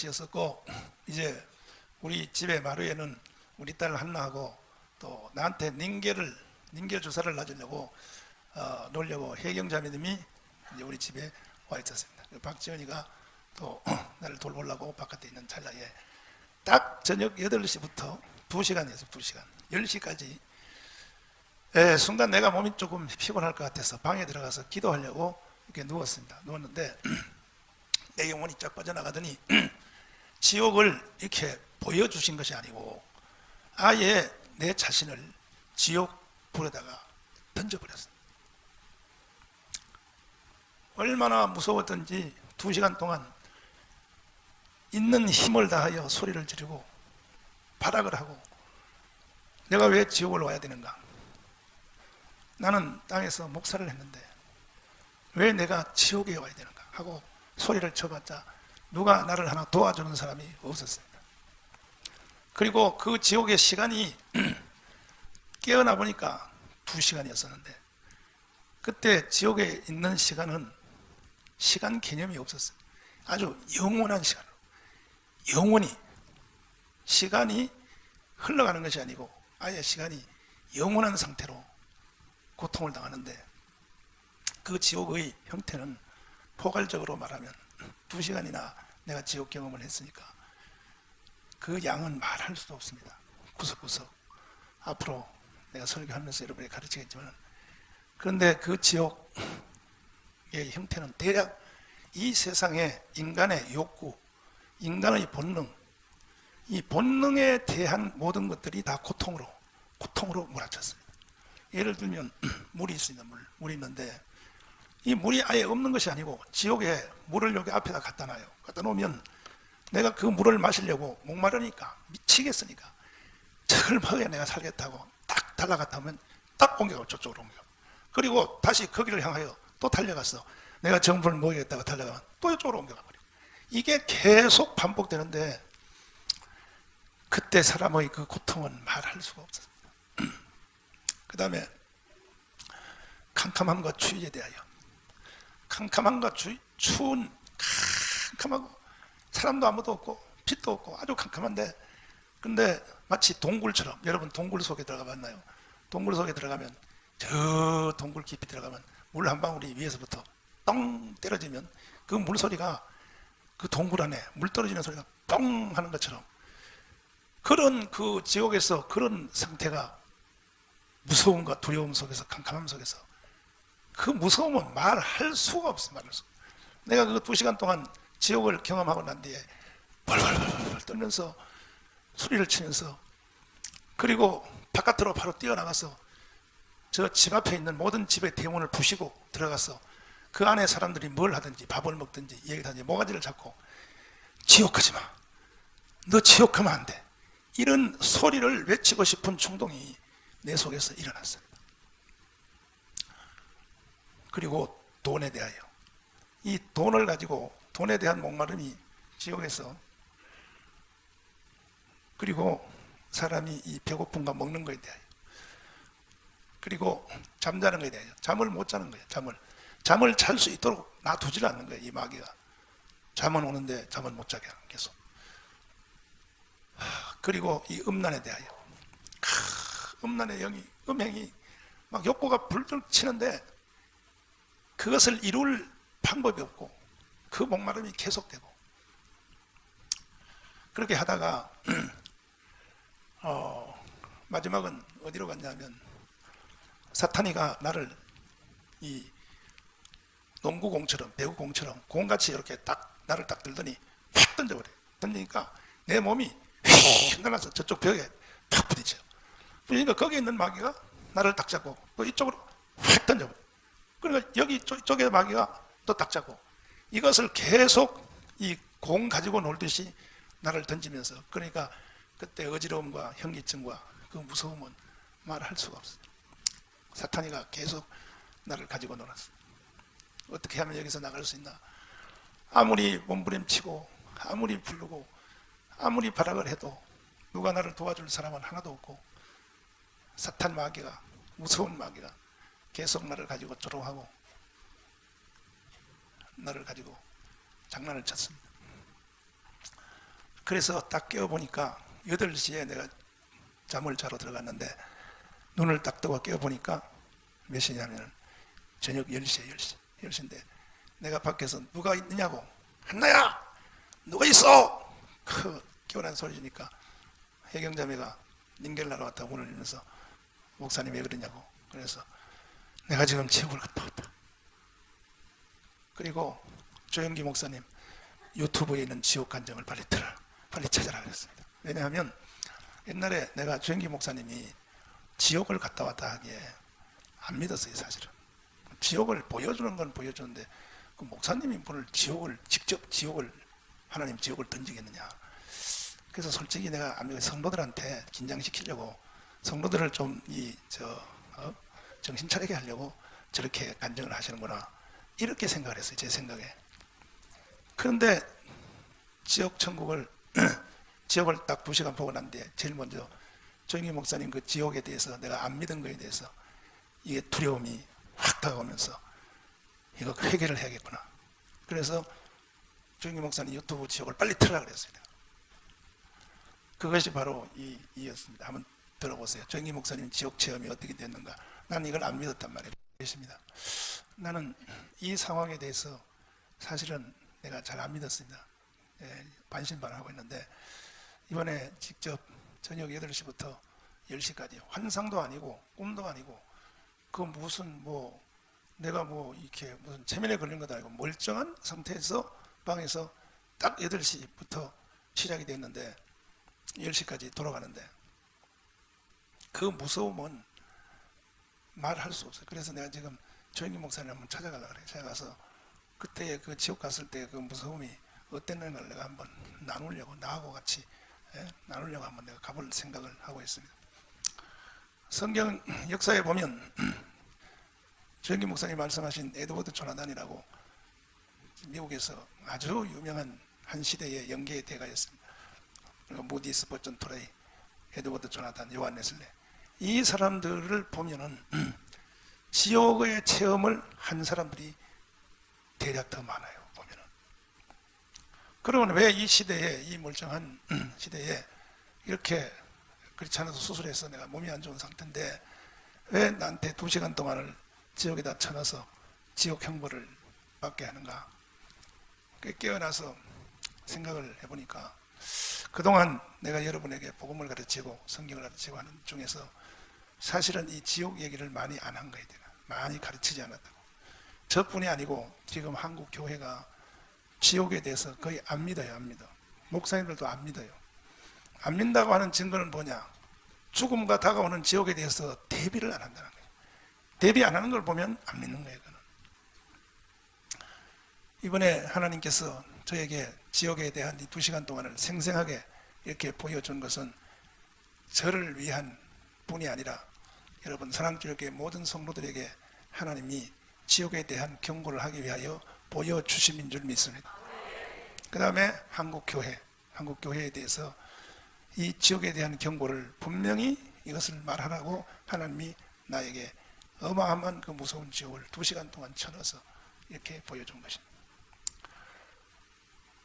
8시였었고 이제 우리 집의 마루에는 우리 딸 한나하고 또 나한테 닌겔 주사를 놔주려고 놓으려고 혜경자매님이 이제 우리 집에 와 있었습니다. 박지원이가 또 나를 돌보려고 바깥에 있는 찰나에 딱 저녁 8시부터 2시간이었어요. 2시간 10시까지 순간 내가 몸이 조금 피곤할 것 같아서 방에 들어가서 기도하려고 이렇게 누웠습니다. 누웠는데 내 영혼이 쫙 빠져나가더니 지옥을 이렇게 보여주신 것이 아니고 아예 내 자신을 지옥 불에다가 던져버렸어요. 얼마나 무서웠던지 2시간 동안 있는 힘을 다하여 소리를 지르고 발악을 하고 내가 왜 지옥을 와야 되는가? 나는 땅에서 목사를 했는데 왜 내가 지옥에 와야 되는가? 하고 소리를 쳐봤자 누가 나를 하나 도와주는 사람이 없었습니다. 그리고 그 지옥의 시간이 깨어나 보니까 2시간이었었는데 그때 지옥에 있는 시간은 시간 개념이 없었어요. 아주 영원한 시간으로 영원히 시간이 흘러가는 것이 아니고 아예 시간이 영원한 상태로 고통을 당하는데 그 지옥의 형태는 포괄적으로 말하면 2시간이나 내가 지옥 경험을 했으니까 그 양은 말할 수도 없습니다. 구석구석 앞으로 내가 설교하면서 여러분에게 가르치겠지만 그런데 그 지옥의 형태는 대략 이 세상의 인간의 욕구, 인간의 본능, 이 본능에 대한 모든 것들이 다 고통으로 몰아쳤습니다. 예를 들면 물이 있습니다. 물이 있는데 이 물이 아예 없는 것이 아니고 지옥에 물을 여기 앞에다 갖다 놔요. 갖다 놓으면 내가 그 물을 마시려고 목마르니까 미치겠으니까 저걸 먹어야 내가 살겠다고 딱 달라갔다 하면 딱 옮겨가 저쪽으로 옮겨. 그리고 다시 거기를 향하여 또 달려갔어. 내가 정부를 먹이겠다고 달려가면 또 이쪽으로 옮겨가 버리고 이게 계속 반복되는데 그때 사람의 그 고통은 말할 수가 없었습니다. 그 다음에 캄캄함과 추위에 대하여 캄캄함과 추운 캄캄하고 사람도 아무도 없고 빛도 없고 아주 캄캄한데 근데 마치 동굴처럼 여러분 동굴 속에 들어가 봤나요? 동굴 속에 들어가면 저 동굴 깊이 들어가면 물 한 방울이 위에서부터 똥 때려지면 그 물소리가 그 동굴 안에 물 떨어지는 소리가 똥 하는 것처럼 그런 그 지옥에서 그런 상태가 무서움과 두려움 속에서 캄캄함 속에서 그 무서움은 말할 수가 없어. 말할 수. 내가 그 2시간 동안 지옥을 경험하고 난 뒤에 벌벌벌 떨면서 소리를 치면서 그리고 바깥으로 바로 뛰어나가서 저 집 앞에 있는 모든 집의 대문을 부시고 들어가서 그 안에 사람들이 뭘 하든지 밥을 먹든지 얘기하든지 모가지를 잡고 지옥 가지 마. 너 지옥 가면 안 돼. 이런 소리를 외치고 싶은 충동이 내 속에서 일어났어요. 그리고 돈에 대하여 이 돈을 가지고 돈에 대한 목마름이 지옥에서 그리고 사람이 이 배고픔과 먹는 것에 대하여 그리고 잠자는 것에 대하여 잠을 못 자는 거예요. 잠을 잘 수 있도록 놔두질 않는 거예요. 이 마귀가 잠은 오는데 잠을 못 자게 하는 계속. 그리고 이 음란에 대하여 음란의 영이 음행이 막 욕구가 불들 치는데 그것을 이룰 방법이 없고 그 목마름이 계속되고 그렇게 하다가 마지막은 어디로 갔냐면 사탄이가 나를 이 농구공처럼 배구공처럼 공같이 이렇게 딱 나를 딱 들더니 확 던져버려. 던지니까 내 몸이 휙 날아서 저쪽 벽에 팍 부딪혀요. 그러니까 거기에 있는 마귀가 나를 딱 잡고 또 이쪽으로 확 던져버려. 그러니까 여기 쪽에 마귀가 또 딱 잡고 이것을 계속 이 공 가지고 놀듯이 나를 던지면서 그러니까 그때 어지러움과 현기증과 그 무서움은 말할 수가 없어요. 사탄이가 계속 나를 가지고 놀았어. 어떻게 하면 여기서 나갈 수 있나? 아무리 몸부림치고 아무리 부르고 아무리 발악을 해도 누가 나를 도와줄 사람은 하나도 없고 사탄 마귀가 무서운 마귀가 계속 나를 가지고 조롱하고 나를 가지고 장난을 쳤습니다. 그래서 딱 깨어보니까 8시에 내가 잠을 자러 들어갔는데 눈을 딱 뜨고 깨어보니까 몇 시냐면 저녁 10시에 10시인데 내가 밖에서 누가 있느냐고, 한나야 누가 있어? 깨어난 소리 지니까 해경자매가 링겔라로 왔다 문을 열면서 목사님 왜 그러냐고. 그래서 내가 지금 지옥을 갔다 왔다. 그리고 조영기 목사님 유튜브에 있는 지옥 간증을 빨리 들어라, 빨리 찾아라 그랬습니다. 왜냐하면 옛날에 내가 조영기 목사님이 지옥을 갔다 왔다 하기에 안 믿었어요. 사실은 지옥을 보여주는 건 보여주는데 그 목사님이 문을 직접 하나님 지옥을 던지겠느냐. 그래서 솔직히 내가 성도들한테 긴장시키려고, 성도들을 좀 정신 차리게 하려고 저렇게 간증을 하시는구나, 이렇게 생각을 했어요. 제 생각에. 그런데 지옥 천국을 지옥을 딱 2시간 보고 난 뒤에 제일 먼저 조영기 목사님 그 지옥에 대해서 내가 안 믿은 거에 대해서 이게 두려움이 확 다가오면서 이거 회개를 해야겠구나. 그래서 조영기 목사님 유튜브 지옥을 빨리 틀으라 그랬습니다. 그것이 바로 이였습니다. 한번 들어보세요. 조영기 목사님 지옥 체험이 어떻게 됐는가. 나는 이걸 안 믿었단 말이에요. 나는 이 상황에 대해서 사실은 내가 잘 안 믿었습니다. 반신반하고 있는데 이번에 직접 저녁 8시부터 10시까지 환상도 아니고 꿈도 아니고 그 무슨 내가 이렇게 무슨 체면에 걸린 것도 아니고 멀쩡한 상태에서 방에서 딱 8시부터 시작이 됐는데 10시까지 돌아가는데 그 무서움은 말할 수 없어요. 그래서 내가 지금 조영기 목사님 한번 찾아가려고 그래요. 찾아가서 그때 그 지옥 갔을 때 그 무서움이 어땠는가를 내가 한번 나누려고, 나하고 같이 나누려고 한번 내가 가볼 생각을 하고 있습니다. 성경 역사에 보면 조영기 목사님 말씀하신 에드워드 조나단이라고 미국에서 아주 유명한 한 시대의 영계의 대가였습니다. 무디 스포전 토레이, 에드워드 조나단, 요한 웨슬레, 이 사람들을 보면은 지옥의 체험을 한 사람들이 대략 더 많아요. 보면은. 그러면 왜 이 시대에, 이 멀쩡한 시대에 이렇게 그렇지 않아도 수술해서 내가 몸이 안 좋은 상태인데 왜 나한테 2시간 동안을 지옥에다 쳐넣어서 지옥 형벌을 받게 하는가. 깨어나서 생각을 해보니까 그동안 내가 여러분에게 복음을 가르치고 성경을 가르치고 하는 중에서 사실은 이 지옥 얘기를 많이 안 한 거예요. 많이 가르치지 않았다고. 저뿐이 아니고 지금 한국 교회가 지옥에 대해서 거의 안 믿어요. 안 믿어. 목사님들도 안 믿어요. 안 믿는다고 하는 증거는 뭐냐. 죽음과 다가오는 지옥에 대해서 대비를 안 한다는 거예요. 대비 안 하는 걸 보면 안 믿는 거예요. 그는. 이번에 하나님께서 저에게 지옥에 대한 이 2시간 동안을 생생하게 이렇게 보여준 것은 저를 위한 뿐이 아니라 여러분 사랑교회 모든 성도들에게 하나님이 지옥에 대한 경고를 하기 위하여 보여주심인 줄 믿습니다. 그 다음에 한국교회에 대해서 이 지옥에 대한 경고를 분명히 이것을 말하라고 하나님이 나에게 어마어마한 그 무서운 지옥을 2시간 동안 쳐넣어서 이렇게 보여준 것입니다.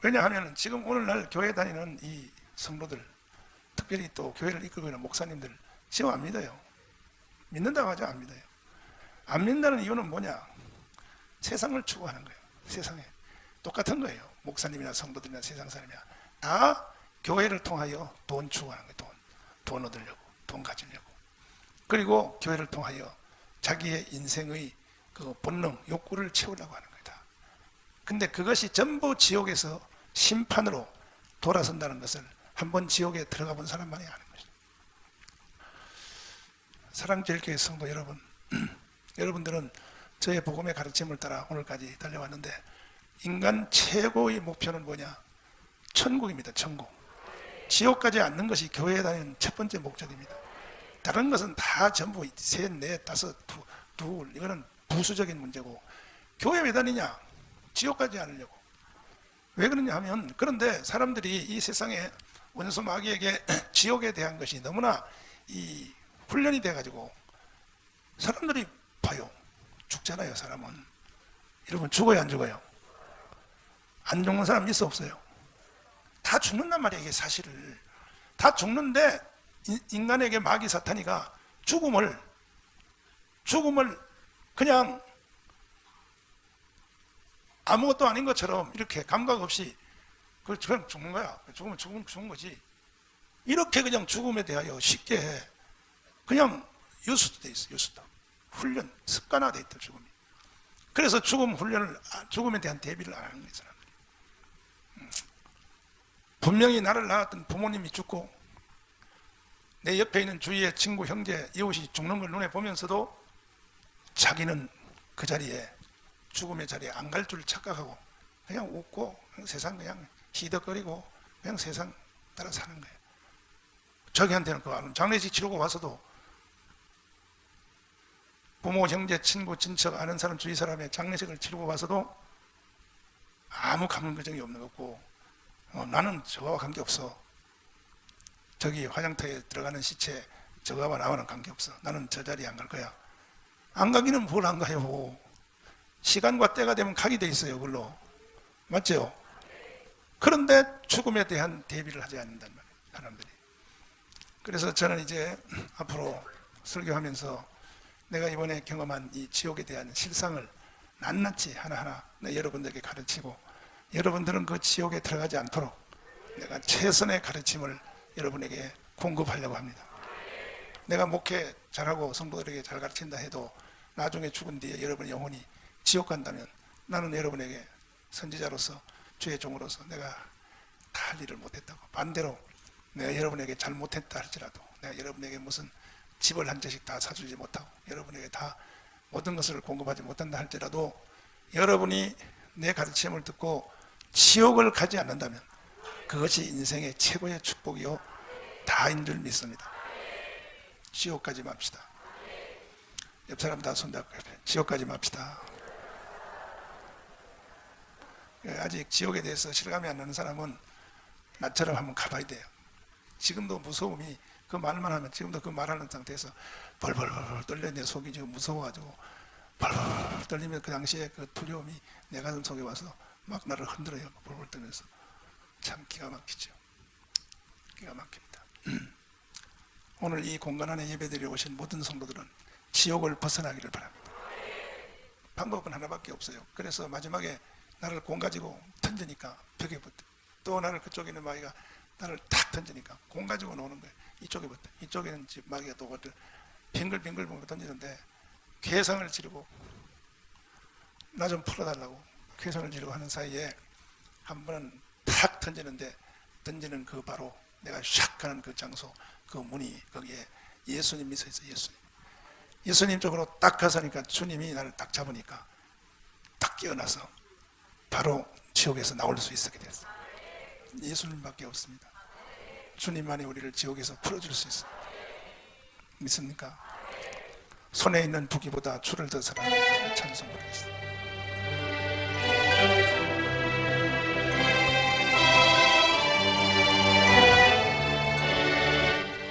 왜냐하면 지금 오늘날 교회 다니는 이 성도들, 특별히 또 교회를 이끌고 있는 목사님들 지옥 안 믿어요. 믿는다고 하죠. 안 믿어요. 안 믿는다는 이유는 뭐냐. 세상을 추구하는 거예요. 세상에 똑같은 거예요. 목사님이나 성도들이나 세상 사람이나 다 교회를 통하여 돈 추구하는 거예요. 돈 얻으려고, 돈 가지려고. 그리고 교회를 통하여 자기의 인생의 그 본능, 욕구를 채우려고 하는 거예요. 근데 그것이 전부 지옥에서 심판으로 돌아선다는 것을 한번 지옥에 들어가 본 사람만이 아는 것입니다. 사랑제일교회 성도 여러분, 여러분들은 저의 복음의 가르침을 따라 오늘까지 달려왔는데 인간 최고의 목표는 뭐냐? 천국입니다. 천국. 지옥까지 앉는 것이 교회에 다니는 첫 번째 목적입니다. 다른 것은 다 전부 셋, 넷, 다섯, 둘 이거는 부수적인 문제고 교회 왜 다니냐? 지옥까지 않으려고. 왜 그러냐 하면 그런데 사람들이 이 세상에 원수 마귀에게 지옥에 대한 것이 너무나 이 훈련이 돼가지고 사람들이 봐요. 죽잖아요. 사람은. 여러분 죽어요 안 죽어요? 안 죽는 사람 있어 없어요? 다 죽는단 말이에요. 이게 사실을 다 죽는데 인간에게 마귀 사탄이가 죽음을 그냥 아무것도 아닌 것처럼 이렇게 감각 없이 그냥 죽는 거야. 죽으면 죽은 거지. 이렇게 그냥 죽음에 대하여 쉽게 그냥 유수도 돼 있어. 유수도 훈련 습관화돼 있다. 죽음이. 그래서 죽음에 대한 대비를 안 하는 거예요. 사람들이. 분명히 나를 낳았던 부모님이 죽고 내 옆에 있는 주위의 친구, 형제, 이웃이 죽는 걸 눈에 보면서도 자기는 그 자리에 죽음의 자리에 안 갈 줄 착각하고 그냥 웃고 그냥 세상 그냥 희덕거리고 그냥 세상 따라 사는 거예요. 자기한테는 그거 안 장례식 치르고 와서도 부모, 형제, 친구, 친척, 아는 사람, 주위 사람의 장례식을 치르고 와서도 아무 감정이 없는 거고 나는 저거와 관계없어. 저기 화장터에 들어가는 시체 저거와 나와는 관계없어. 나는 저 자리에 안 갈 거야. 안 가기는 뭘 안 가요. 시간과 때가 되면 가게 돼 있어요. 그걸로. 맞죠? 그런데 죽음에 대한 대비를 하지 않는단 말이에요. 사람들이. 그래서 저는 이제 앞으로 설교하면서 내가 이번에 경험한 이 지옥에 대한 실상을 낱낱이 하나하나 여러분들에게 가르치고 여러분들은 그 지옥에 들어가지 않도록 내가 최선의 가르침을 여러분에게 공급하려고 합니다. 내가 목회 잘하고 성도들에게 잘 가르친다 해도 나중에 죽은 뒤에 여러분의 영혼이 지옥 간다면 나는 여러분에게 선지자로서 주의 종으로서 내가 다 할 일을 못했다고, 반대로 내가 여러분에게 잘못했다 할지라도 내가 여러분에게 무슨 집을 한 채씩 다 사주지 못하고 여러분에게 다 모든 것을 공급하지 못한다 할지라도 여러분이 내 가르침을 듣고 지옥을 가지 않는다면 그것이 인생의 최고의 축복이요 다인 줄 믿습니다. 지옥 가지 맙시다. 옆 사람 다 손잡고 지옥 가지 맙시다. 아직 지옥에 대해서 실감이 안 나는 사람은 나처럼 한번 가봐야 돼요. 지금도 무서움이 그 말만 하면 지금도 그 말하는 상태에서 벌벌벌 떨려. 내 속이 지금 무서워가지고 벌벌 떨리면 그 당시에 그 두려움이 내 가슴 속에 와서 막 나를 흔들어요. 벌벌 떨면서. 참 기가 막히죠. 기가 막힙니다. 오늘 이 공간 안에 예배드리러 오신 모든 성도들은 지옥을 벗어나기를 바랍니다. 방법은 하나밖에 없어요. 그래서 마지막에 나를 공 가지고 던지니까 벽에 붙어. 또 나를 그쪽에 있는 마귀가 나를 탁 던지니까 공 가지고 노는 거예요. 이쪽에 붙어. 이쪽에는 마귀가 또 빙글빙글 던지는데 괴성을 지르고 나 좀 풀어달라고 괴성을 지르고 하는 사이에 한 번은 탁 던지는데 던지는 그 바로 내가 샥 가는 그 장소 그 문이 거기에 예수님이 서 있어요. 예수님 쪽으로 딱 가서니까 주님이 나를 딱 잡으니까 딱 깨어나서 바로 지옥에서 나올 수 있게 됐어요. 예수님밖에 없습니다. 주님만이 우리를 지옥에서 풀어줄 수 있어요. 믿습니까? 손에 있는 부기보다 주를 더 사랑하는 찬송 부르겠습니다.